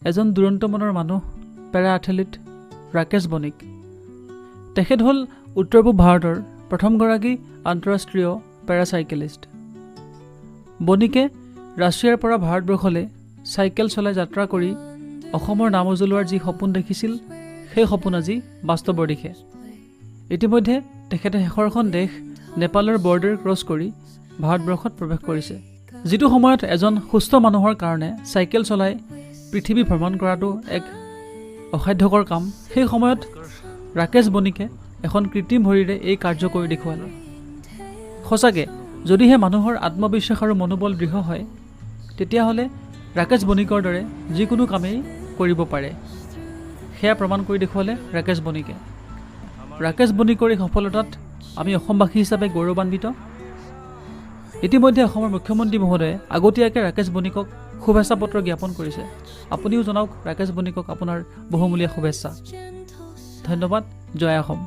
এজন দুৰন্ত মনৰ মানুহ পেৰা এথলীট ৰাকেশ বণিক। তেখেত হ'ল উত্তৰ পূব ভাৰতৰ প্ৰথমগৰাকী আন্তঃৰাষ্ট্ৰীয় পেৰাচাইকেলিষ্ট। বণিকে ৰাছিয়াৰ পৰা ভাৰতবৰ্ষলৈ চাইকেল চলাই যাত্ৰা কৰি অসমৰ নাম উজ্বলোৱাৰ যি সপোন দেখিছিল সেই সপোন আজি বাস্তৱৰ দিশে। ইতিমধ্যে তেখেতে শেষৰখন দেশ নেপালৰ বৰ্ডাৰ ক্ৰছ কৰি ভাৰতবৰ্ষত প্ৰৱেশ কৰিছে। যিটো সময়ত এজন সুস্থ মানুহৰ কাৰণে চাইকেল চলাই পৃথিৱী ভ্ৰমণ কৰাটো এক অসাধ্যকৰ কাম, সেই সময়ত ৰাকেশ বণিকে এখন কৃত্ৰিম ভৰিৰে এই কাৰ্য কৰি দেখুৱালে। সঁচাকৈ যদিহে মানুহৰ আত্মবিশ্বাস আৰু মনোবল দৃঢ় হয় তেতিয়াহ'লে ৰাকেশ বণিকৰ দৰে যিকোনো কামেই কৰিব পাৰে। সেয়া প্ৰমাণ কৰি দেখুৱালে ৰাকেশ বণিকে। ৰাকেশ বণিকৰ এই সফলতাত আমি অসমবাসী হিচাপে গৌৰৱান্বিত। ইতিমধ্যে অসমৰ মুখ্যমন্ত্ৰী মহোদয়ে আগতীয়াকৈ ৰাকেশ বণিকক শুভেচ্ছা পত্ৰ জ্ঞাপন কৰিছে। আপুনিও জনাওক ৰাকেশ বণিকক আপোনাৰ বহুমূলীয়া শুভেচ্ছা। ধন্যবাদ। জয় অসম।